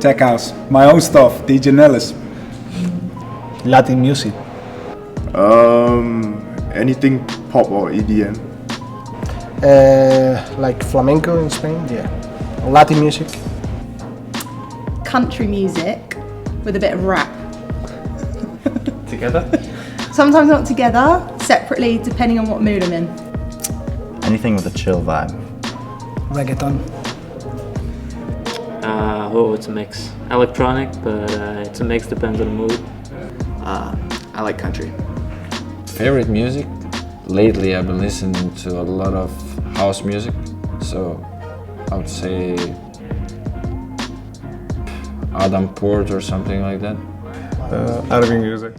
Tech house. My own stuff, DJ Nellis. Latin music. Anything pop or EDM. Like flamenco in Spain, yeah. Latin music. Country music with a bit of rap. Together? Sometimes not together, separately, depending on what mood I'm in. Anything with a chill vibe. Reggaeton. It's a mix. Electronic, but it's a mix, depends on the mood. I like country. Favorite music? Lately I've been listening to a lot of house music, so I would say Adam Port or something like that. Arabic music.